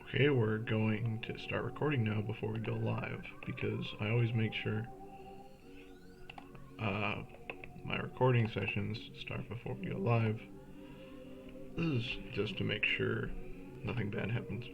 Okay, we're going to start recording now before we go live because I always make sure uh, my recording sessions start before we go live. This is just to make sure nothing bad happens.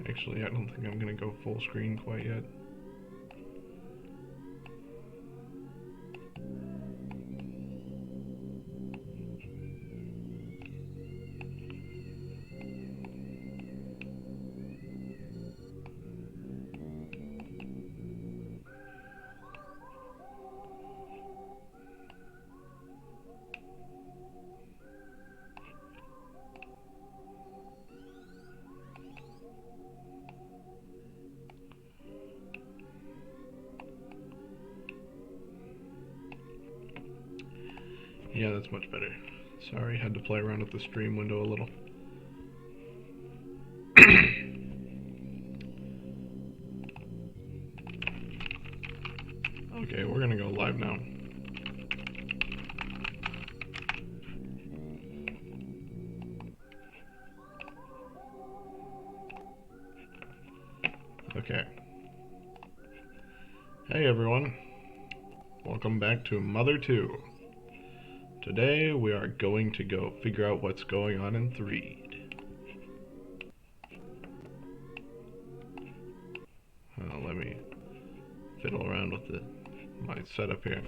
Actually, I don't think I'm going to go full screen quite yet. Yeah, that's much better. Sorry, had to play around with the stream window a little. Okay, we're gonna go live now. Okay. Hey everyone. Welcome back to Mother 2. Today we are going to go figure out what's going on in Threed. Let me fiddle around with my setup here.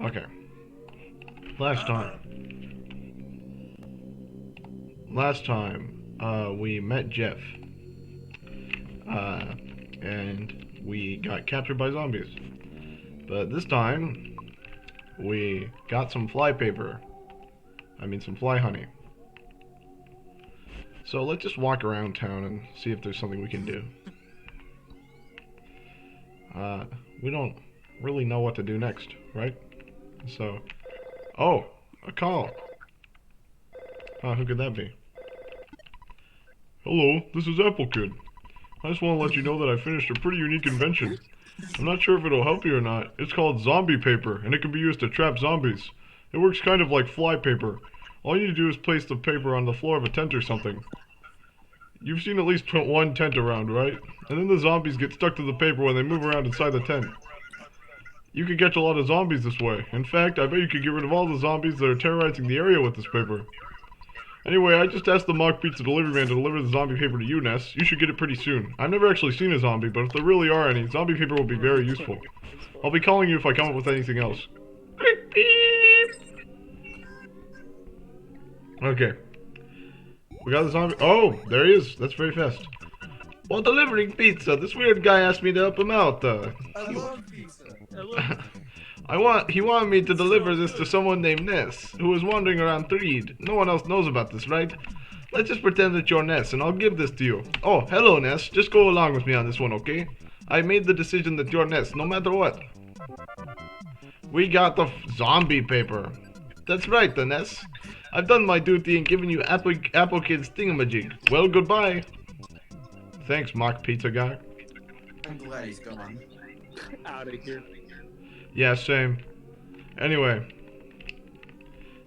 Okay. Last time, we met Jeff, and we got captured by zombies. But this time, we got some fly paper. I mean, some fly honey. So let's just walk around town and see if there's something we can do. We don't really know what to do next, right? So, oh, a call. Who could that be? Hello, this is Apple Kid. I just want to let you know that I finished a pretty unique invention. I'm not sure if it'll help you or not. It's called zombie paper, and it can be used to trap zombies. It works kind of like fly paper. All you need to do is place the paper on the floor of a tent or something. You've seen at least one tent around, right? And then the zombies get stuck to the paper when they move around inside the tent. You could catch a lot of zombies this way. In fact, I bet you could get rid of all the zombies that are terrorizing the area with this paper. Anyway, I just asked the mock pizza delivery man to deliver the zombie paper to you, Ness. You should get it pretty soon. I've never actually seen a zombie, but if there really are any, zombie paper will be very useful. I'll be calling you if I come up with anything else. Okay. We got the zombie. Oh, there he is. That's very fast. While delivering pizza, this weird guy asked me to help him out. I love pizza. He wanted me to deliver this to someone named Ness, who was wandering around Threed. No one else knows about this, right? Let's just pretend that you're Ness, and I'll give this to you. Oh, hello, Ness. Just go along with me on this one, okay? I made the decision that you're Ness, no matter what. We got the zombie paper. That's right, the Ness. I've done my duty and given you Apple Kid's thingamajig. Well, goodbye. Thanks, mock pizza guy. I'm glad he's gone. Out of here. Yeah, same. Anyway,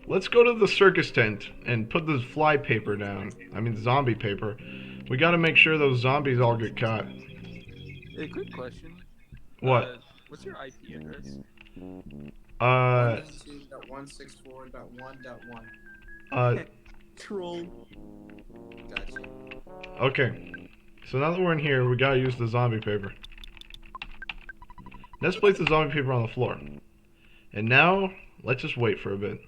let's go to the circus tent and put the fly paper down. I mean, zombie paper. We gotta make sure those zombies all get caught. Hey, quick question. What? What's your IP address? 192.164.1.1. Troll. Gotcha. Okay. So now that we're in here, we gotta use the zombie paper. Let's place the zombie paper on the floor. And now, let's just wait for a bit.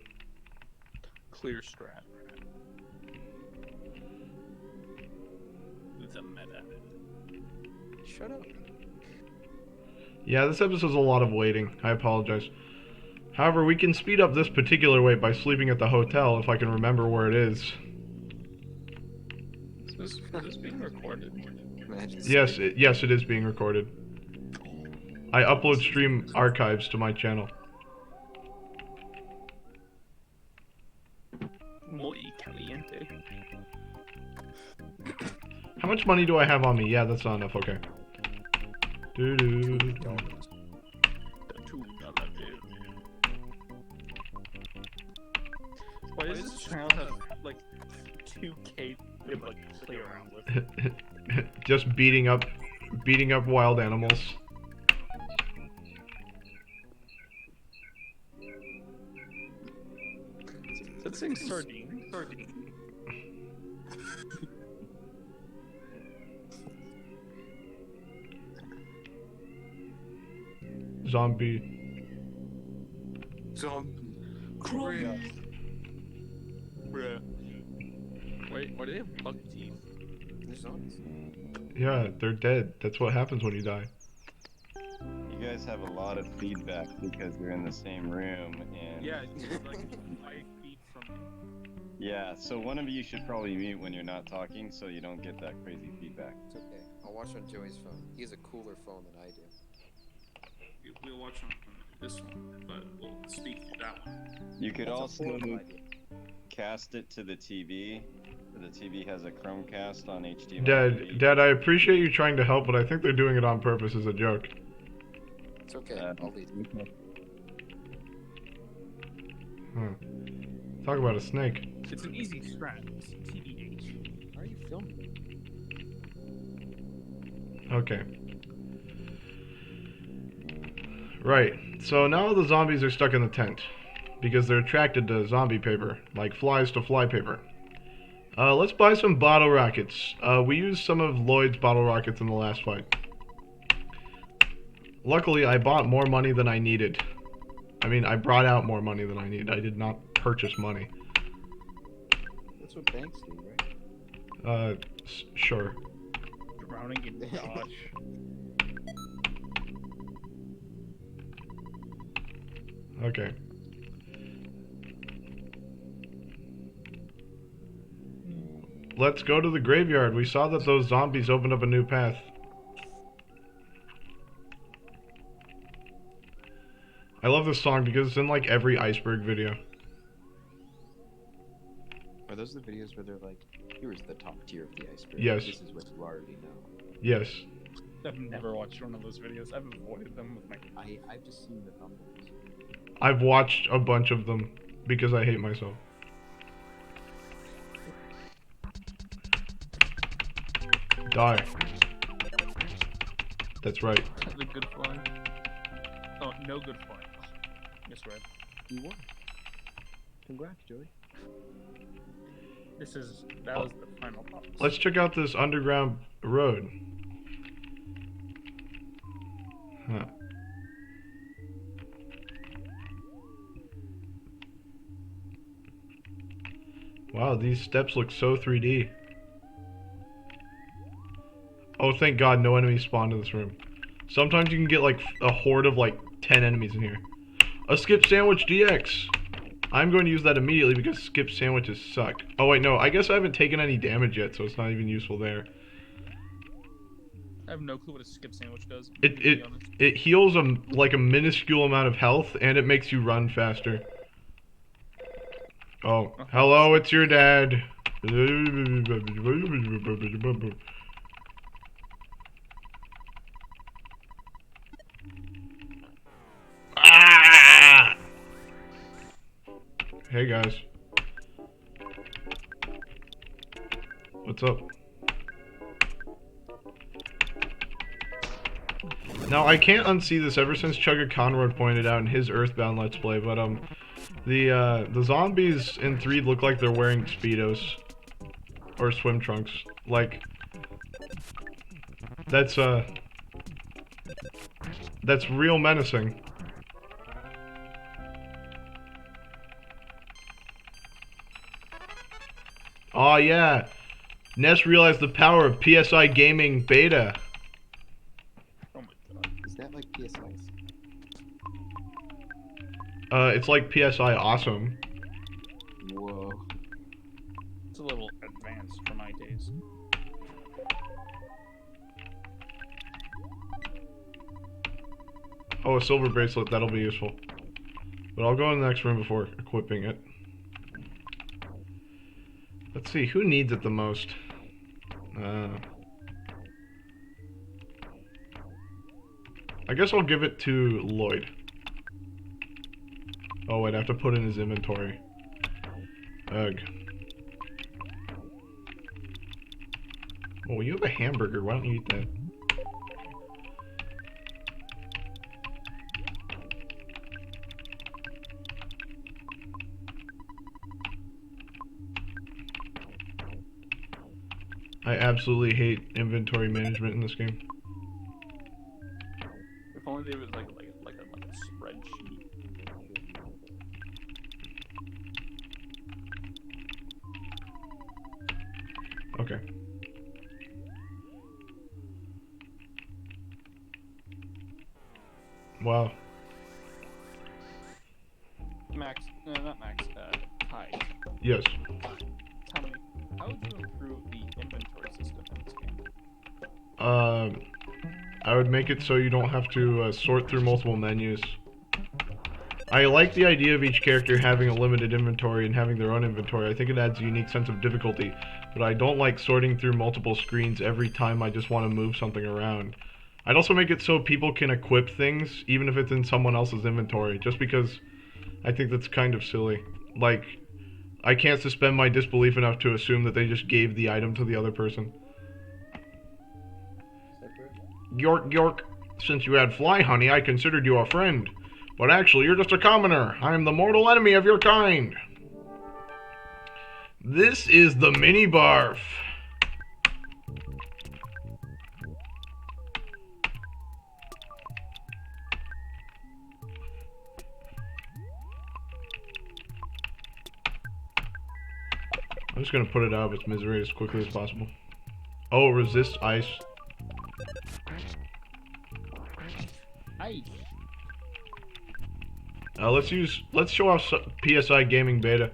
Clear strap. It's a meta. Shut up. Yeah, this episode's a lot of waiting. I apologize. However, we can speed up this particular wait by sleeping at the hotel if I can remember where it is. Is this being recorded? Imagine Yes, it is being recorded. I upload stream archives to my channel. Muy caliente. How much money do I have on me? Yeah, that's not enough. Okay. Doo-doo. The $2 bill. Why does this channel have like 2K to like play around with? Just beating up wild animals. Is that saying sardine? Sardine. Zombie. Bruh. Wait, why do they have buck teeth? They're zombies. Yeah, they're dead. That's what happens when you die. You guys have a lot of feedback because you're in the same room, and Yeah, it's like 5 feet from me. yeah. So one of you should probably mute when you're not talking, so you don't get that crazy feedback. It's okay. I'll watch on Joey's phone. He has a cooler phone than I do. We'll watch on this one, but we'll speak through that one. You could That's a also horrible idea. cast it to the TV. The TV has a Chromecast on HDMI. Dad, I appreciate you trying to help, but I think they're doing it on purpose as a joke. It's okay. I'll leave. Talk about a snake. It's an easy strat. TBH. Why are you filming? Okay. Right. So now the zombies are stuck in the tent because they're attracted to zombie paper, like flies to fly paper. Let's buy some bottle rockets. We used some of Lloyd's bottle rockets in the last fight. Luckily, I bought more money than I needed. I mean, I brought out more money than I needed. I did not purchase money. That's what banks do, right? Sure. Drowning in Dodge. Okay. Let's go to the graveyard. We saw that those zombies opened up a new path. I love this song because it's in like every iceberg video. Are those the videos where they're like, here's the top tier of the iceberg? Yes. This is what you already know. Yes. I've never watched one of those videos. I've avoided them with my. I've just seen the thumbnails. I've watched a bunch of them because I hate myself. Die. That's right. The good fly. Oh, no good fly. Misread. You won. Congrats, Joey. That was the final boss. Let's check out this underground road. Huh. Wow, these steps look so 3D. Oh, thank God no enemies spawned in this room. Sometimes you can get like a horde of like 10 enemies in here. A skip sandwich DX! I'm going to use that immediately because skip sandwiches suck. Oh wait, no, I guess I haven't taken any damage yet, so it's not even useful there. I have no clue what a skip sandwich does. to It be honest. it heals like a minuscule amount of health, and it makes you run faster. Oh, hello, it's your dad. Ah! Hey guys. What's up? Now I can't unsee this ever since Chugga Conroy pointed out in his Earthbound Let's Play, but the zombies in 3 look like they're wearing Speedos. Or swim trunks. Like that's real menacing. Aw, yeah. Ness realized the power of PSI Gaming Beta. Oh my god. Is that like PSIs? It's like PSI awesome. Whoa. It's a little advanced for my taste. Oh, a silver bracelet, that'll be useful. But I'll go in the next room before equipping it. Let's see, who needs it the most? I guess I'll give it to Lloyd. Oh, I'd have to put in his inventory. Ugh. Oh, you have a hamburger. Why don't you eat that? I absolutely hate inventory management in this game. If only there was like a spreadsheet. Okay. Wow. Max, no, not Max. Kai. Yes. Tell me, how would you improve the inventory system in this game? I would make it so you don't have to sort through multiple menus. I like the idea of each character having a limited inventory and having their own inventory. I think it adds a unique sense of difficulty, but I don't like sorting through multiple screens every time I just want to move something around. I'd also make it so people can equip things, even if it's in someone else's inventory, just because I think that's kind of silly. Like, I can't suspend my disbelief enough to assume that they just gave the item to the other person. York, York, since you had fly honey, I considered you a friend. But actually, you're just a commoner. I am the mortal enemy of your kind. This is the mini barf. I'm just gonna put it out of its misery as quickly as possible. Oh, resist ice. Ice. Let's show off PSI Gaming Beta.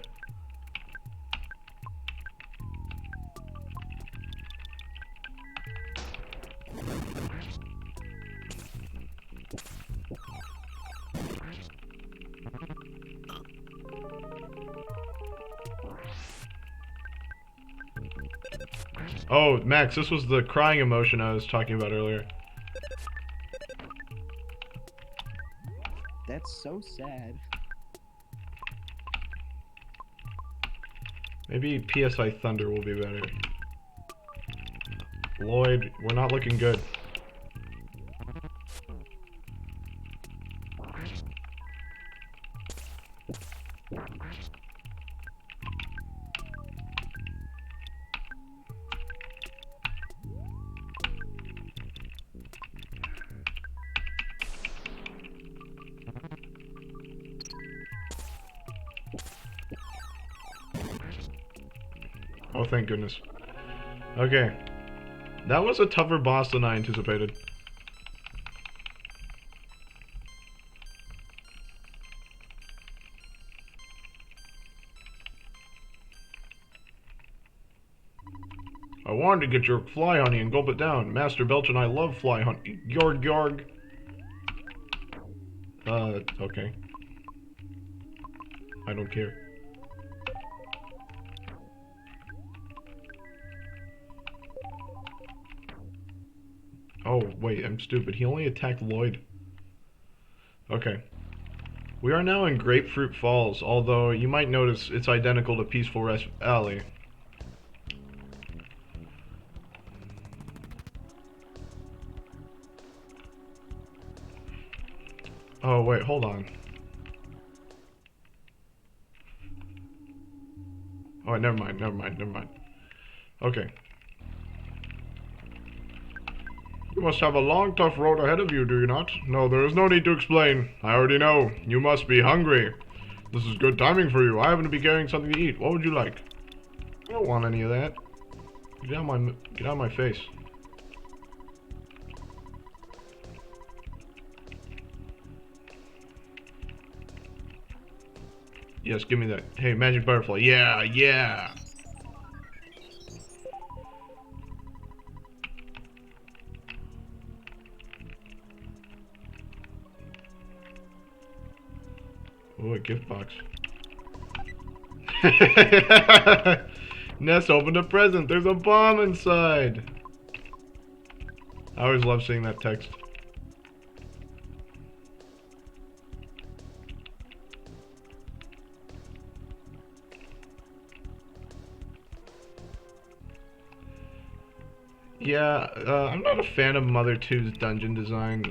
Oh, Max, this was the crying emotion I was talking about earlier. That's so sad. Maybe PSI Thunder will be better. Lloyd, we're not looking good. Oh, thank goodness. Okay. That was a tougher boss than I anticipated. I wanted to get your fly honey and gulp it down. Master Belch and I love fly honey. Yorg, yorg. Okay. I don't care. Oh, wait, I'm stupid. He only attacked Lloyd. Okay. We are now in Grapefruit Falls, although you might notice it's identical to Peaceful Rest Alley. Oh, wait, hold on. Oh, never mind. Okay. You must have a long, tough road ahead of you, do you not? No, there is no need to explain. I already know. You must be hungry. This is good timing for you. I happen to be carrying something to eat. What would you like? I don't want any of that. Get out of my face. Yes, give me that. Hey, magic butterfly. Yeah, yeah. Oh, a gift box. Ness opened a present. There's a bomb inside. I always love seeing that text. Yeah, I'm not a fan of Mother 2's dungeon design.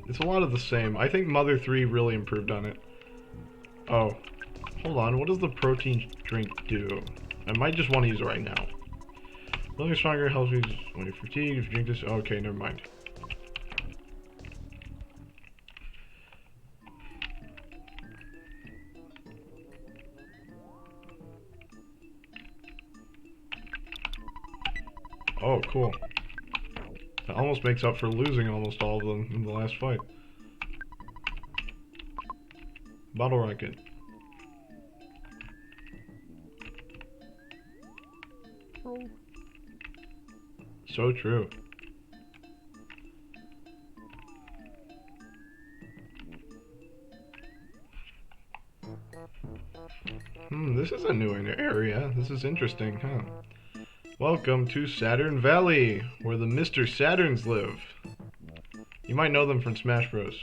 It's a lot of the same. I think Mother 3 really improved on it. Oh, hold on. What does the protein drink do? I might just want to use it right now. Feeling stronger helps you when you're fatigued. If you drink this, okay, never mind. Oh, cool. That almost makes up for losing almost all of them in the last fight. Bottle rocket. So true. This is a new area. This is interesting, huh? Welcome to Saturn Valley, where the Mr. Saturns live. You might know them from Smash Bros.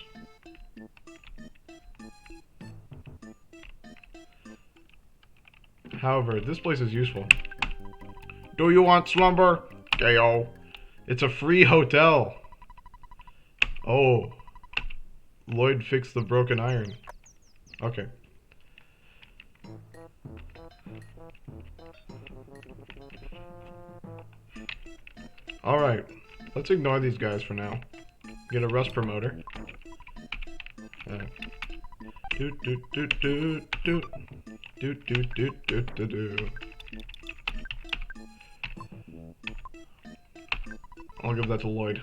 However, this place is useful. Do you want slumber? Gayo. It's a free hotel. Oh. Lloyd fixed the broken iron. Okay. Alright. Let's ignore these guys for now. Get a rust promoter. Doot doot doot doot doot. Doot doot doot doot doot doot. I'll give that to Lloyd.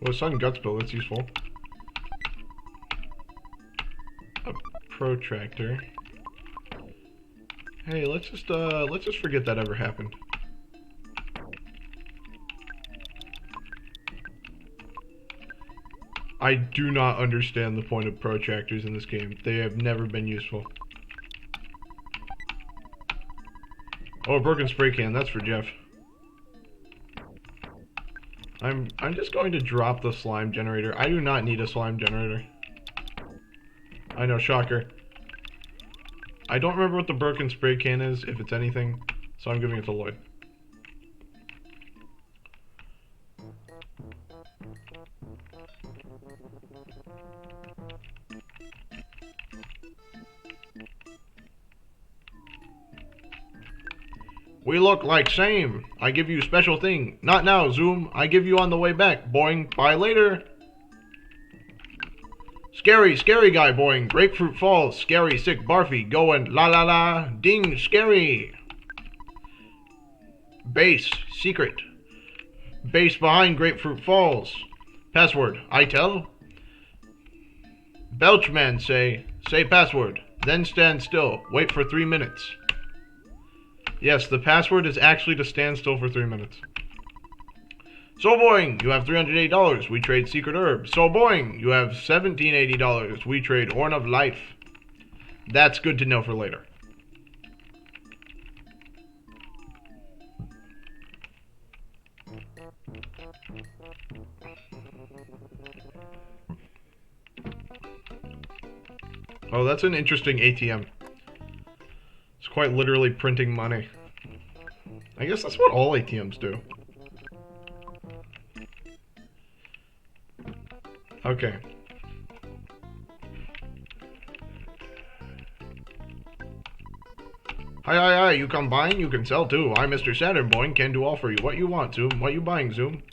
Well, Sun Guts Bill, that's useful. A protractor. Hey, let's just forget that ever happened. I do not understand the point of protractors in this game. They have never been useful. Oh, a broken spray can, that's for Jeff. I'm just going to drop the slime generator. I do not need a slime generator. I know, shocker. I don't remember what the broken spray can is, if it's anything, so I'm giving it to Lloyd. We look like same. I give you special thing. Not now, Zoom. I give you on the way back. Boing. Bye later. Scary, scary guy, boing. Grapefruit Falls. Scary, sick, barfy. Going la la la. Ding, scary. Base, secret. Base behind Grapefruit Falls. Password, I tell. Belch man say password. Then stand still. Wait for 3 minutes. Yes, the password is actually to stand still for 3 minutes. So boing, you have $380. We trade secret herb. So boing, you have $1780. We trade horn of life. That's good to know for later. Oh, that's an interesting ATM. It's quite literally printing money. I guess that's what all ATMs do. Okay. Hi, you come buying, you can sell too. I'm Mr. Saturn Boy, can do all for you. What you want, Zoom? What you buying, Zoom?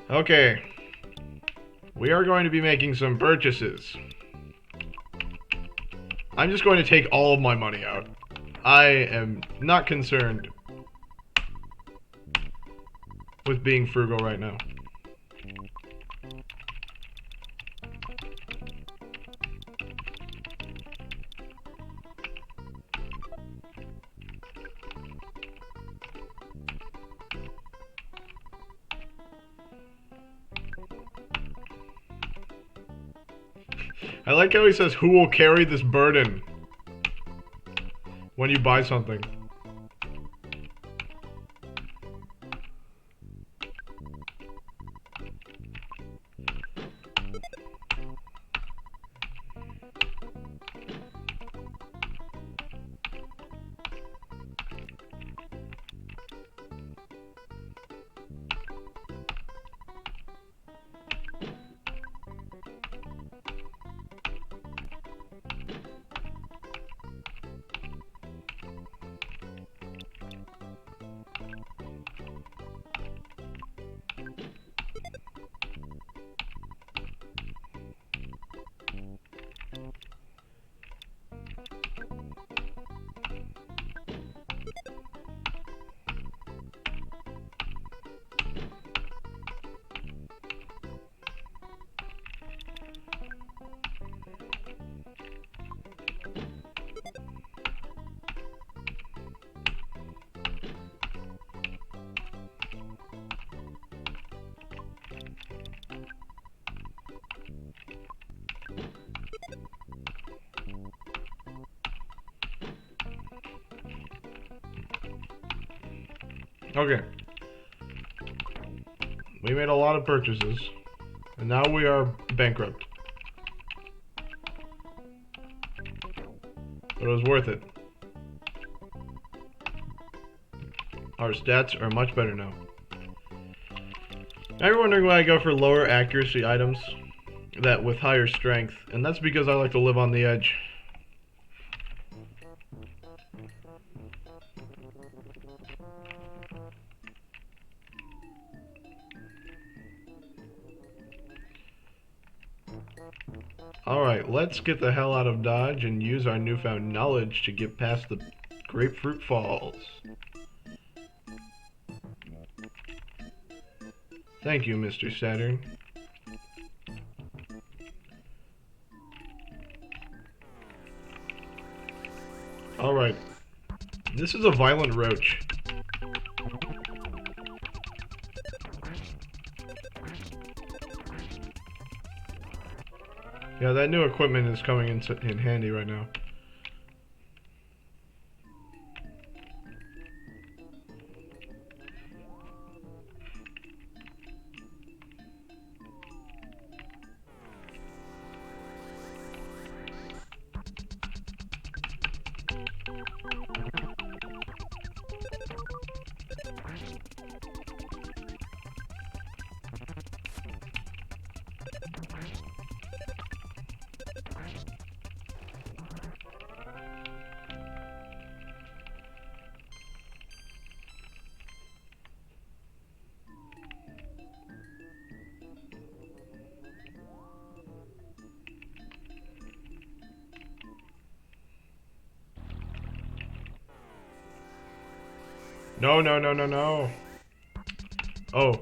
Okay. we are going to be making some purchases. I'm just going to take all of my money out. I am not concerned with being frugal right now. I like how he says, who will carry this burden when you buy something. Okay. We made a lot of purchases, and now we are bankrupt. But it was worth it. Our stats are much better now. Now you're wondering why I go for lower accuracy items that with higher strength, and that's because I like to live on the edge. Alright, let's get the hell out of Dodge and use our newfound knowledge to get past the Grapefruit Falls. Thank you, Mr. Saturn. Alright. This is a violent roach. Yeah, that new equipment is coming in handy right now. No, no, no, no, no. Oh.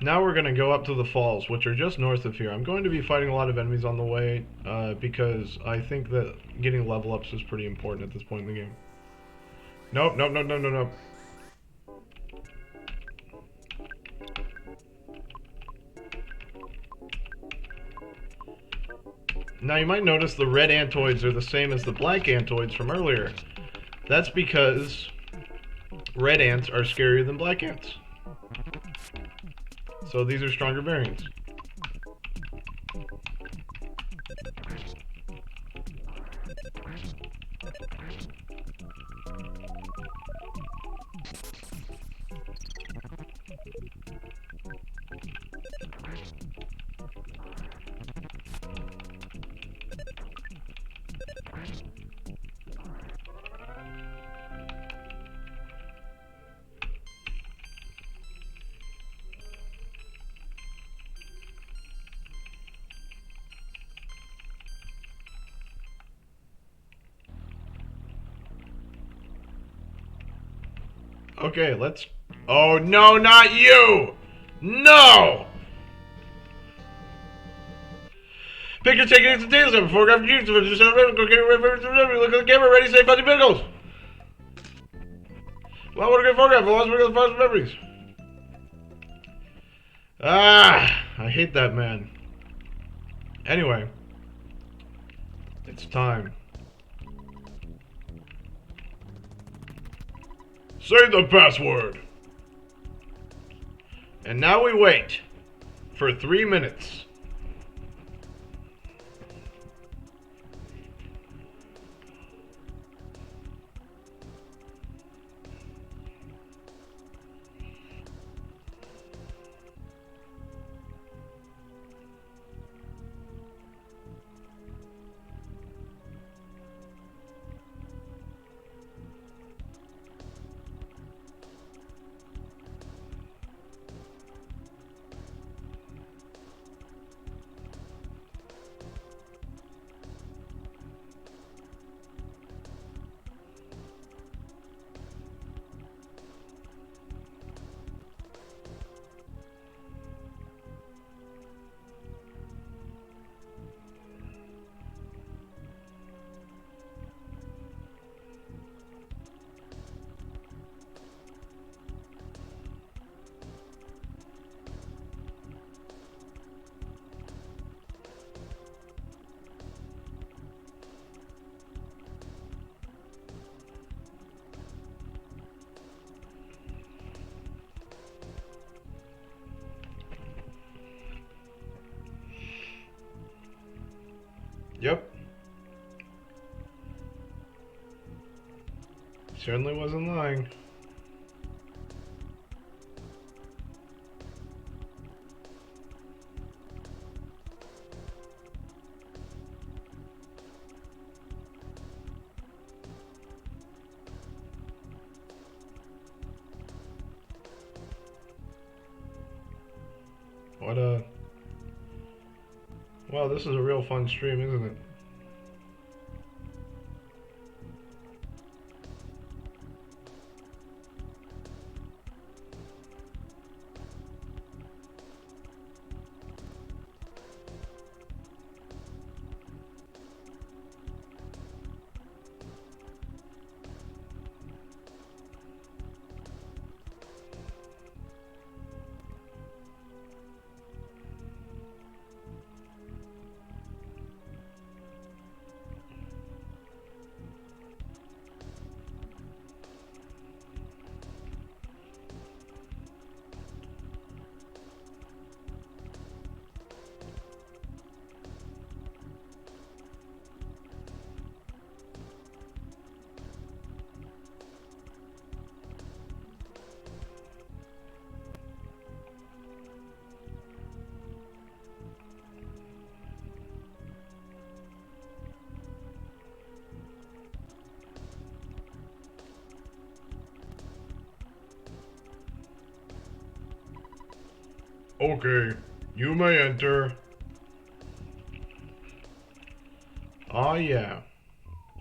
Now we're going to go up to the falls, which are just north of here. I'm going to be fighting a lot of enemies on the way, because I think that getting level ups is pretty important at this point in the game. Nope, nope, nope, nope, nope, nope. Now you might notice the red antoids are the same as the black antoids from earlier. That's because red ants are scarier than black ants. So these are stronger variants. Okay, let's... Oh, no, not you! No! Picture taking into details of photograph you. Look at the camera, ready, say fuzzy pickles! Well, I want to get photograph. I lost my first memories. Ah, I hate that man. Anyway, it's time. Say the password. And now we wait for 3 minutes. Yep. Certainly wasn't lying. What a... Wow, this is a real fun stream, isn't it? Okay, you may enter. Ah, yeah.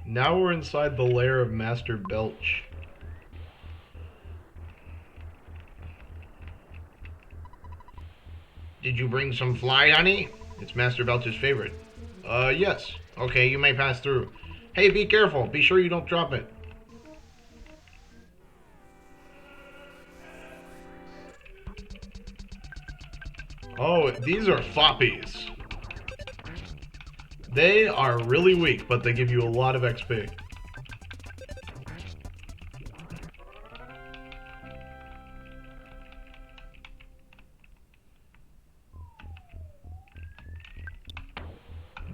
Now we're inside the lair of Master Belch. Did you bring some fly, honey? It's Master Belch's favorite. Yes. Okay, you may pass through. Hey, be careful. Be sure you don't drop it. Oh, these are foppies. They are really weak, but they give you a lot of XP.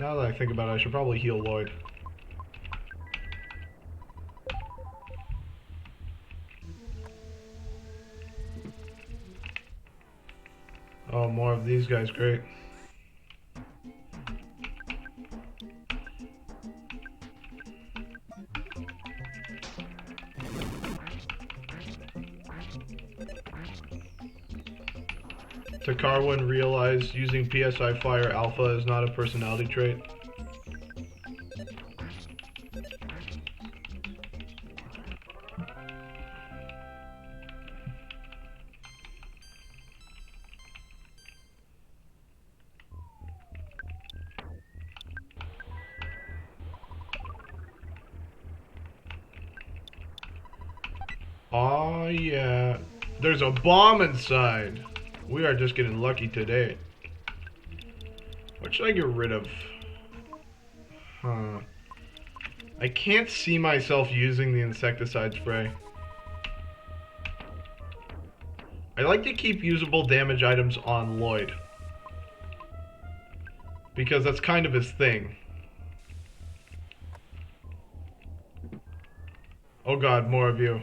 Now that I think about it, I should probably heal Lloyd. Oh, more of these guys, great. Takarwin realized using PSI Fire Alpha is not a personality trait. Oh yeah, there's a bomb inside. We are just getting lucky today. What should I get rid of? Huh. I can't see myself using the insecticide spray. I like to keep usable damage items on Lloyd, because that's kind of his thing. Oh god, more of you.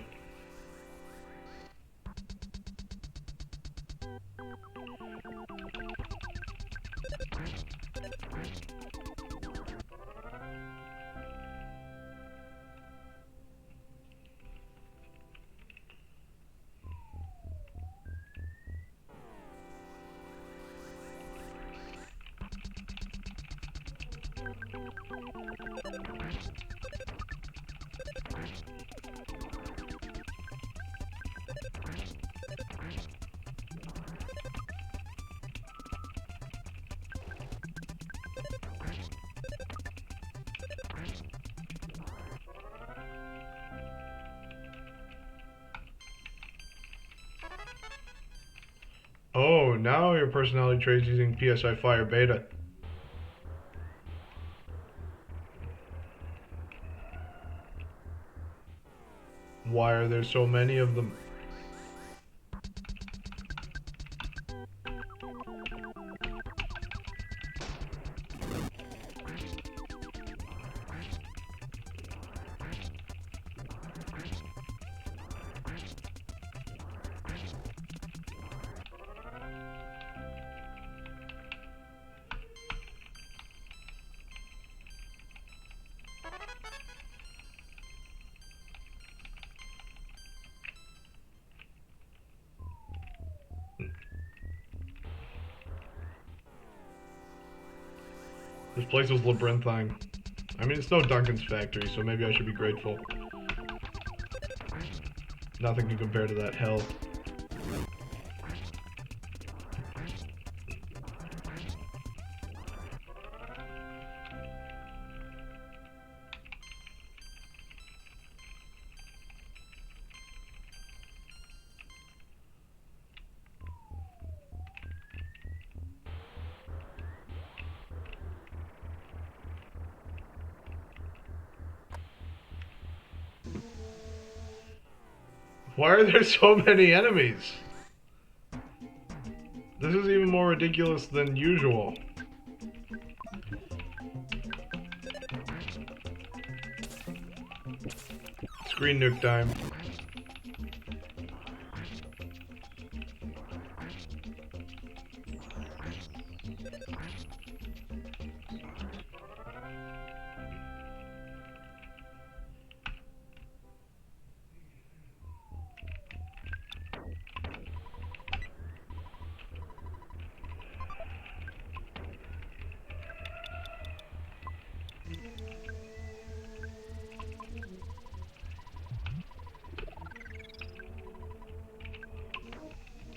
Oh, now your personality trait is using PSI Fire Beta. Why are there so many of them? This place was labyrinthine. I mean, it's no Duncan's factory, so maybe I should be grateful. Nothing can compare to that hell. Why are there so many enemies? This is even more ridiculous than usual. Screen nuke time.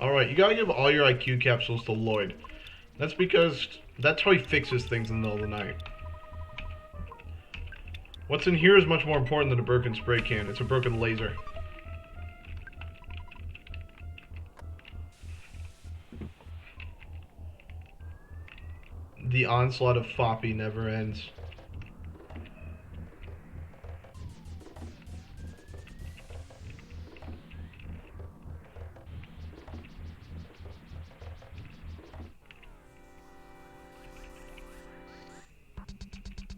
Alright, you gotta give all your IQ capsules to Lloyd. That's because that's how he fixes things in the middle of the night. What's in here is much more important than a broken spray can. It's a broken laser. The onslaught of Foppy never ends.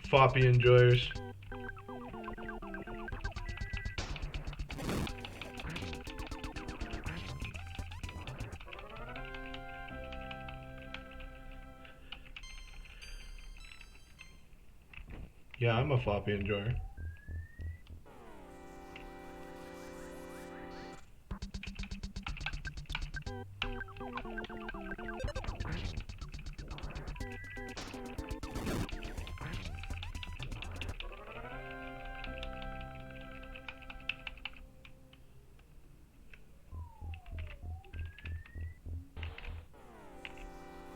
Foppy enjoyers. Yeah, I'm a floppy enjoyer.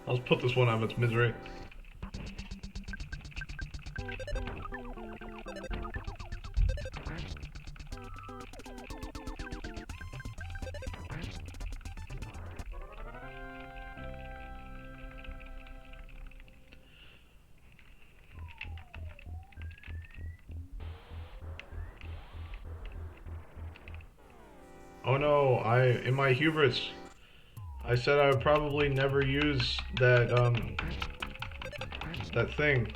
Let's put this one out of its misery. Oh no, in my hubris, I said I would probably never use that thing.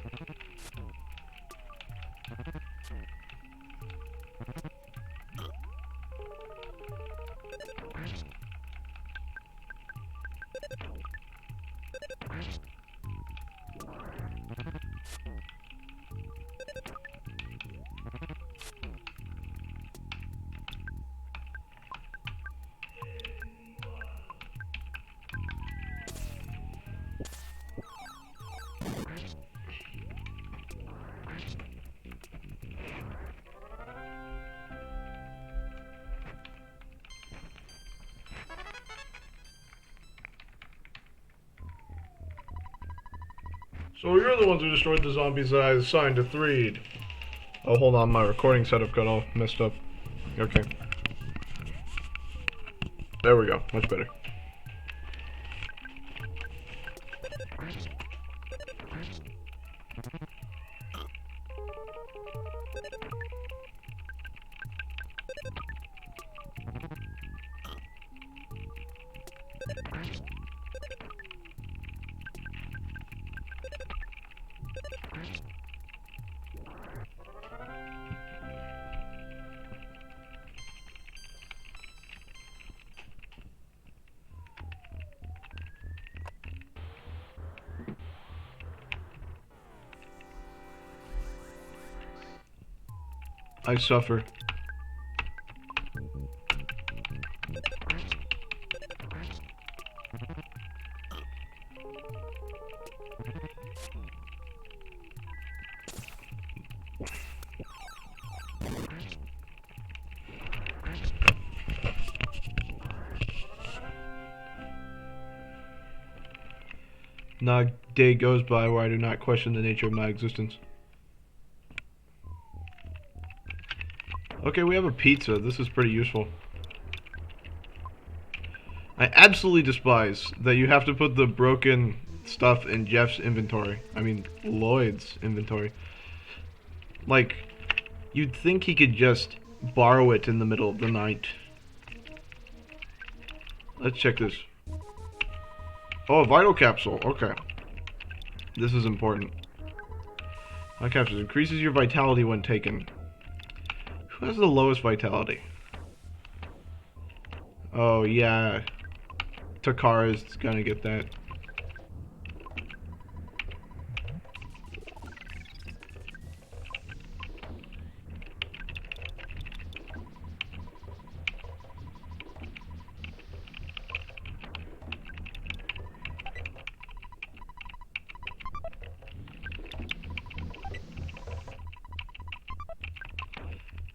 So you're the ones who destroyed the zombies that I assigned to Threed. Oh, hold on, my recording setup got all messed up. Okay. There we go, much better. I suffer. Not a day goes by where I do not question the nature of my existence. Okay, we have a pizza. This is pretty useful. I absolutely despise that you have to put the broken stuff in Jeff's inventory. I mean, Lloyd's inventory. Like, you'd think he could just borrow it in the middle of the night. Let's check this. Oh, a vital capsule. Okay. This is important. Vital capsule increases your vitality when taken. Who has the lowest vitality? Oh, yeah. Takara's gonna get that.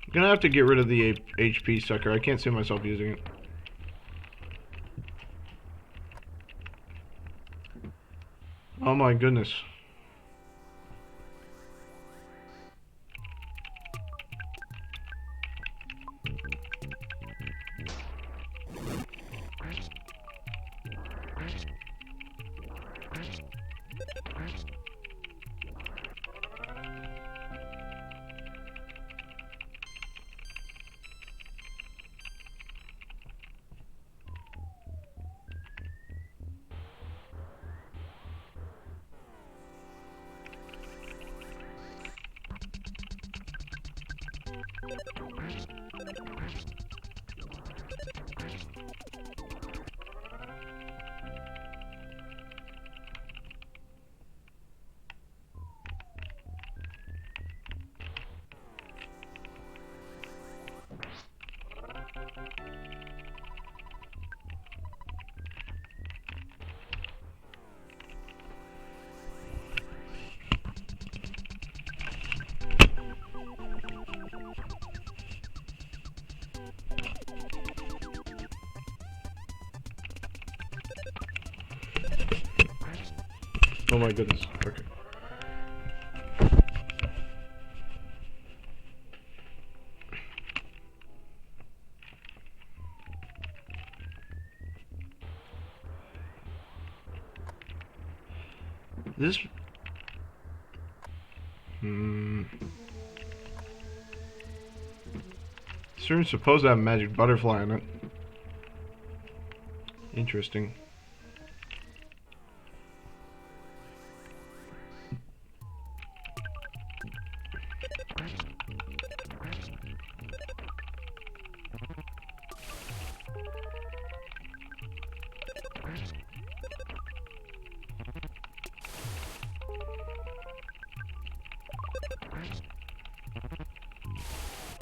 I'm gonna have to get rid of the HP sucker. I can't see myself using it. Oh my goodness. Oh my goodness. Okay. This. This room's supposed to have a magic butterfly in it. Interesting.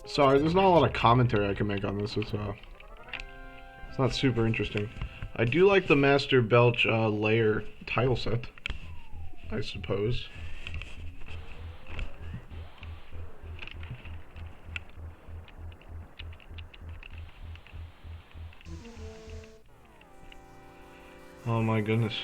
Sorry, there's not a lot of commentary I can make on this. It's not super interesting. I do like the Master Belch Lair tile set, I suppose. Oh my goodness.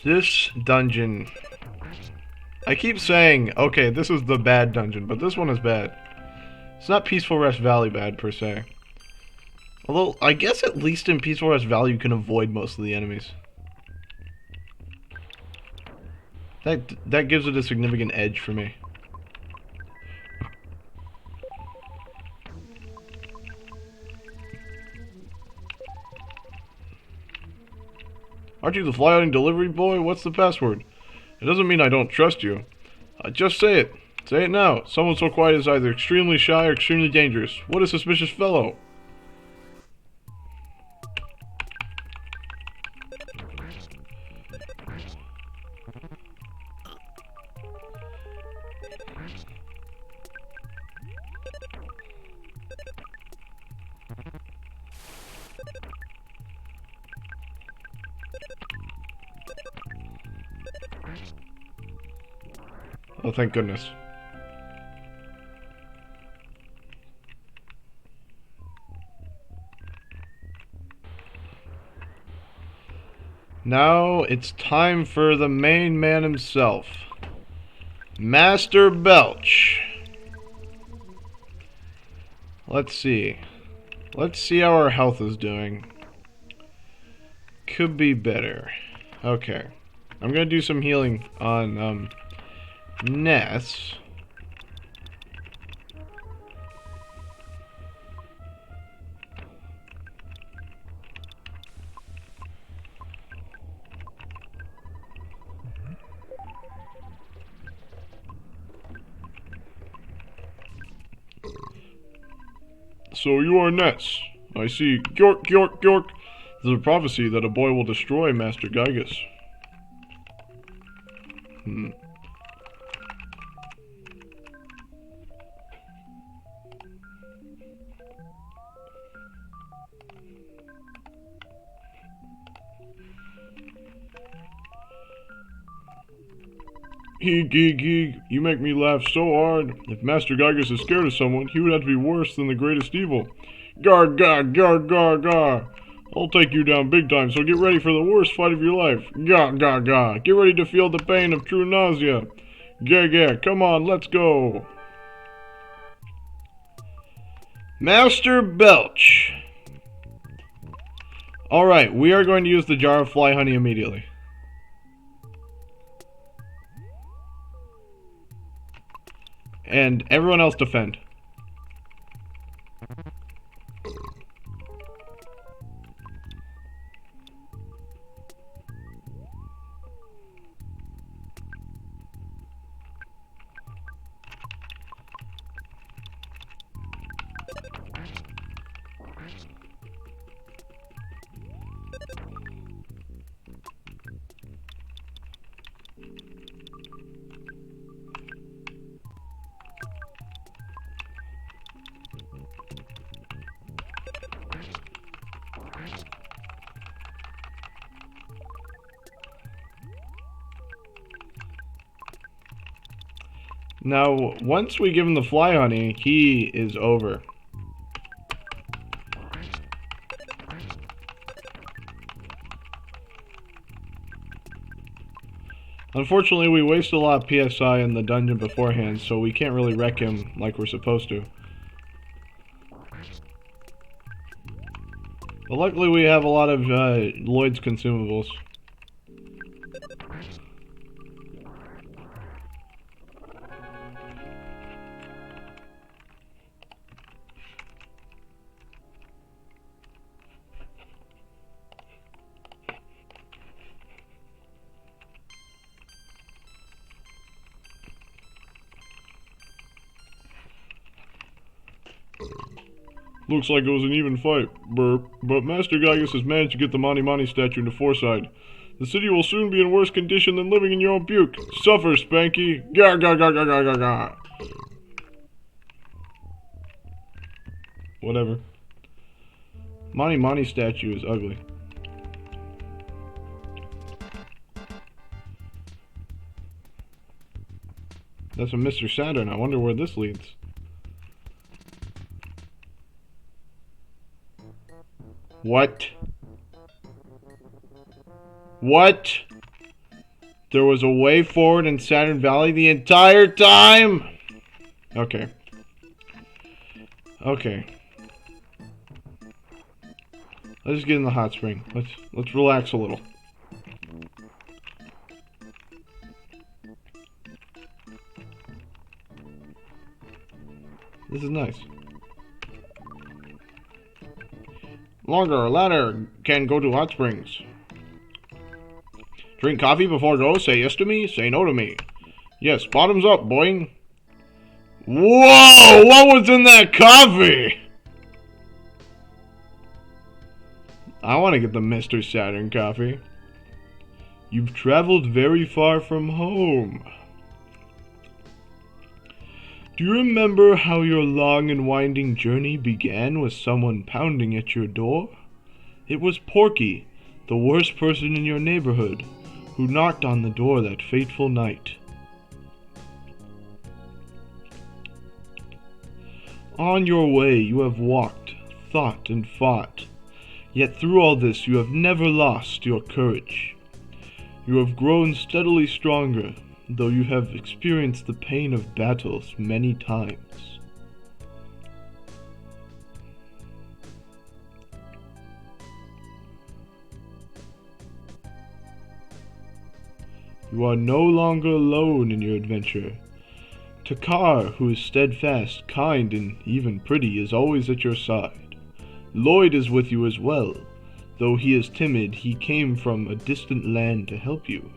This dungeon, I keep saying, okay, this is the bad dungeon, but this one is bad. It's not Peaceful Rest Valley bad, per se. Although, I guess at least in Peaceful Rest Valley you can avoid most of the enemies. That gives it a significant edge for me. Aren't you the fly-outing delivery boy? What's the password? It doesn't mean I don't trust you. Just say it. Say it now. Someone so quiet is either extremely shy or extremely dangerous. What a suspicious fellow. Oh, thank goodness. Now it's time for the main man himself, Master Belch. Let's see. Let's see how our health is doing. Could be better. Okay. I'm gonna do some healing on, Ness. So you are Ness. I see. Gyork, Gyork, Gyork. There's a prophecy that a boy will destroy Master Gygus. Eek, eek, eek. You make me laugh so hard. If Master Gygus is scared of someone, he would have to be worse than the greatest evil. Gar, gar, gar, gar, gar. I'll take you down big time, so get ready for the worst fight of your life. Gar, gar, gar. Get ready to feel the pain of true nausea. Gah, gah. Come on, let's go. Master Belch. Alright, we are going to use the jar of fly honey immediately. And everyone else defend. Now, once we give him the fly honey, he is over. Unfortunately, we wasted a lot of PSI in the dungeon beforehand, so we can't really wreck him like we're supposed to. But luckily we have a lot of Lloyd's consumables. Looks like it was an even fight, burp. But Master Gygus has managed to get the Mani Mani statue into Forside. The city will soon be in worse condition than living in your own puke. Suffer, Spanky. Gah, gah, gah, gah, gah, gah, gah. Whatever. Mani Mani statue is ugly. That's a Mr. Saturn. I wonder where this leads. What? What? There was a way forward in Saturn Valley the entire time? Okay. Okay. Let's get in the hot spring. Let's relax a little. This is nice. Longer, ladder can go to hot springs. Drink coffee before go. Say yes to me. Say no to me. Yes, bottoms up, boing. Whoa! What was in that coffee? I want to get the Mr. Saturn coffee. You've traveled very far from home. Do you remember how your long and winding journey began with someone pounding at your door? It was Porky, the worst person in your neighborhood, who knocked on the door that fateful night. On your way you have walked, thought, and fought. Yet through all this you have never lost your courage. You have grown steadily stronger, though you have experienced the pain of battles many times. You are no longer alone in your adventure. Takar, who is steadfast, kind, and even pretty, is always at your side. Lloyd is with you as well. Though he is timid, he came from a distant land to help you.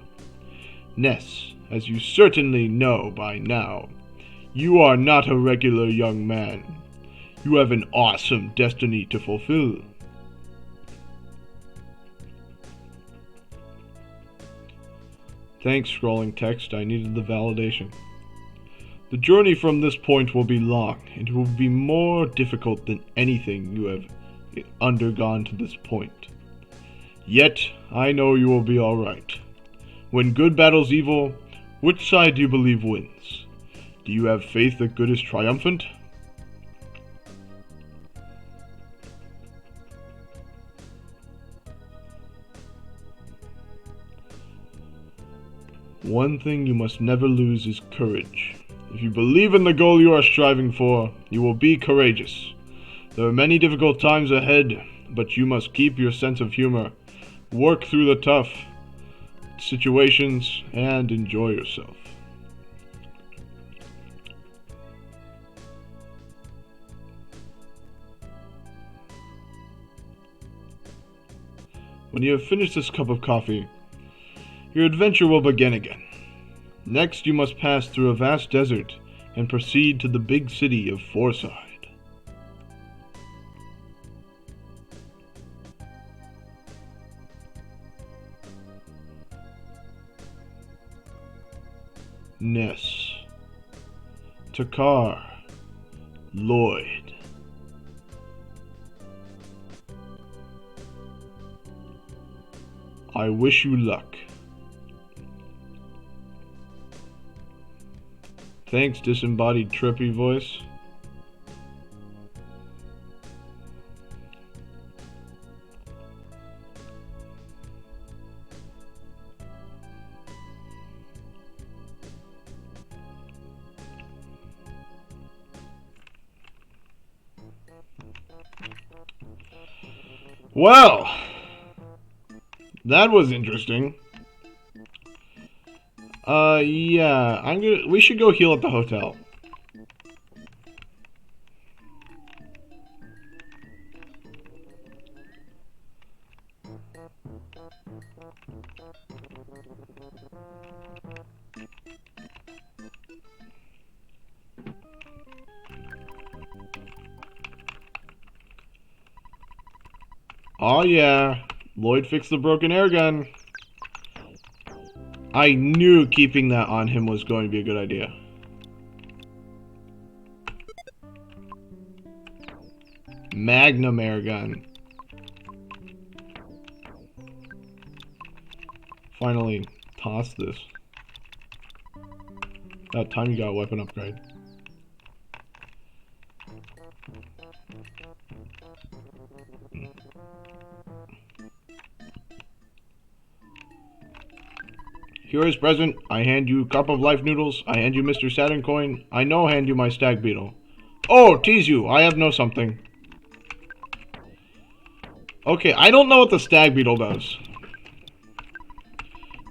Ness, as you certainly know by now, you are not a regular young man. You have an awesome destiny to fulfill. Thanks, scrolling text. I needed the validation. The journey from this point will be long, and it will be more difficult than anything you have undergone to this point. Yet, I know you will be alright. When good battles evil, Which side do you believe wins? Do you have faith that good is triumphant? One thing you must never lose is courage. If you believe in the goal you are striving for, you will be courageous. There are many difficult times ahead, but you must keep your sense of humor, work through the tough situations, and enjoy yourself. When you have finished this cup of coffee, your adventure will begin again. Next, you must pass through a vast desert and proceed to the big city of Forside. Ness, Takar, Lloyd. I wish you luck. Thanks, disembodied trippy voice. Well, that was interesting. Yeah, we should go heal at the hotel. Oh yeah, Lloyd fixed the broken air gun. I knew keeping that on him was going to be a good idea. Magnum air gun. Finally, toss this. About time you got a weapon upgrade. Here is present. I hand you cup of life noodles. I hand you Mr. Saturn coin. I no hand you my stag beetle. Oh, tease you. I have no something. Okay, I don't know what the stag beetle does.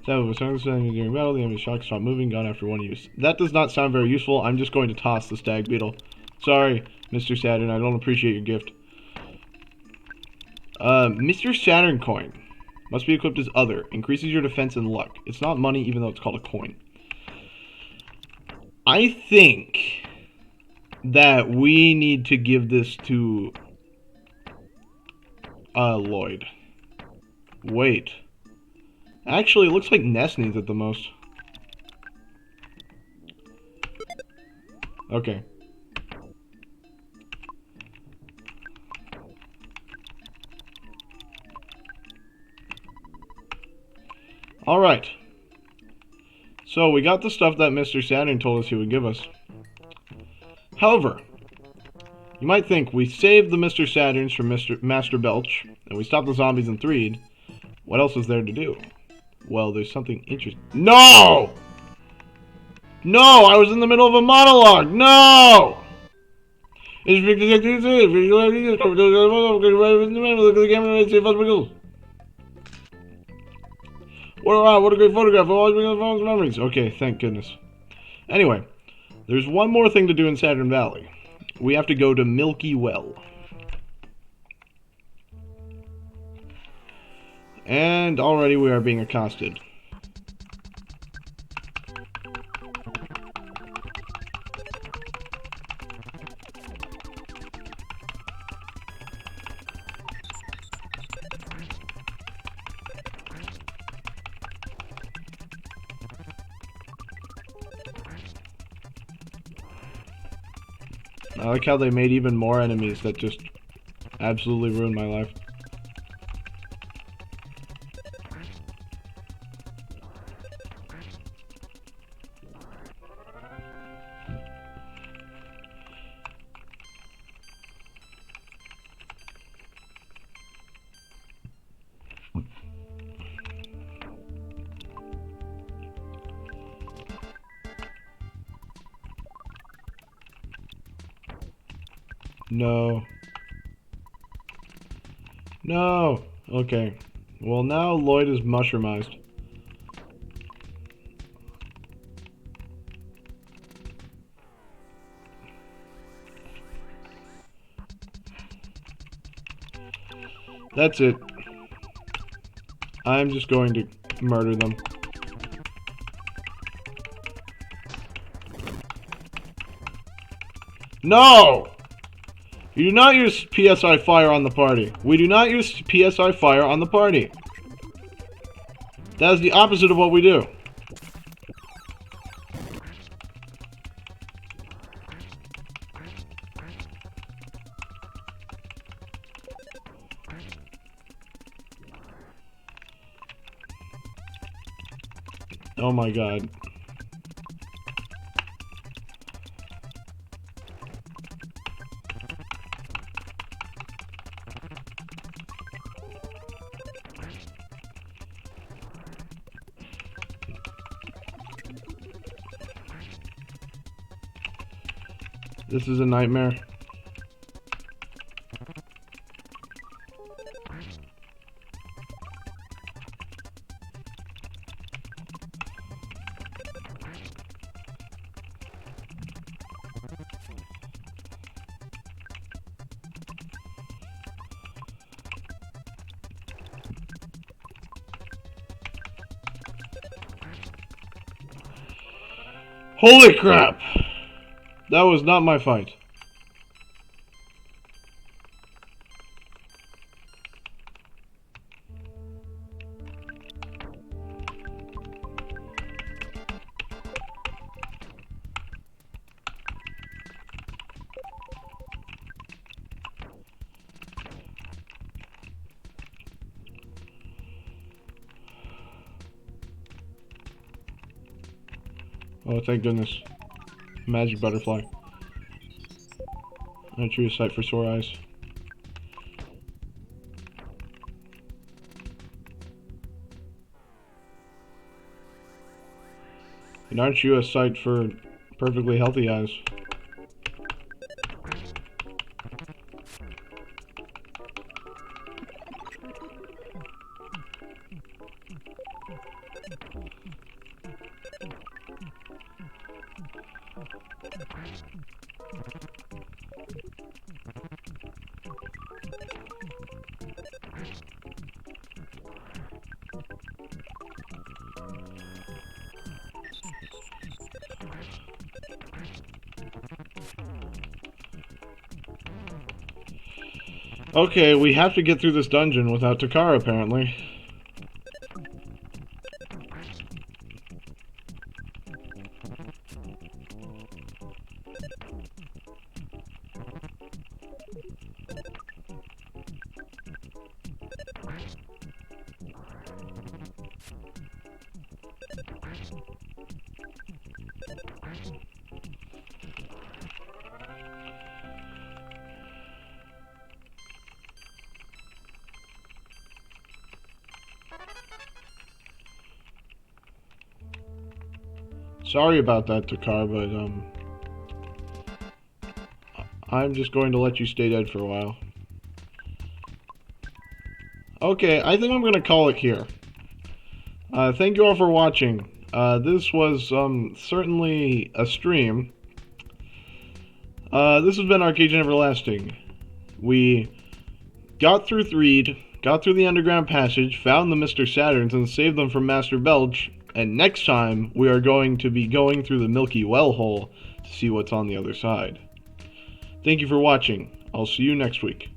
So, during battle, the enemy shock stop moving, gone after one use. That does not sound very useful. I'm just going to toss the stag beetle. Sorry, Mr. Saturn. I don't appreciate your gift. Mr. Saturn coin. Must be equipped as other. Increases your defense and luck. It's not money, even though it's called a coin. I think that we need to give this to Lloyd. Wait. Actually, it looks like Ness needs it the most. Okay. Alright. So, we got the stuff that Mr. Saturn told us he would give us. However, you might think we saved the Mr. Saturns from Master Belch, and we stopped the zombies in Threed. What else is there to do? Well, there's something interesting. No! No! I was in the middle of a monologue! No! What a great photograph. Always memories. Okay, thank goodness. Anyway, there's one more thing to do in Saturn Valley. We have to go to Milky Well. And already we are being accosted. I like how they made even more enemies that just absolutely ruined my life. No. No. Okay. Well, now Lloyd is mushroomized. That's it. I'm just going to murder them. No! You do not use PSI fire on the party. We do not use PSI fire on the party. That is the opposite of what we do. Oh my god. This is a nightmare. Holy crap! That was not my fight. Oh, thank goodness. Magic butterfly. A true sight for sore eyes. And aren't you a sight for perfectly healthy eyes? Okay, we have to get through this dungeon without Takara, apparently. Sorry about that, Takar, but, I'm just going to let you stay dead for a while. Okay, I think I'm going to call it here. Thank you all for watching. This was, certainly a stream. This has been Arcade and Everlasting. We got through Threed, got through the underground passage, found the Mr. Saturns, and saved them from Master Belch. And next time, we are going to be going through the Milky Well hole to see what's on the other side. Thank you for watching. I'll see you next week.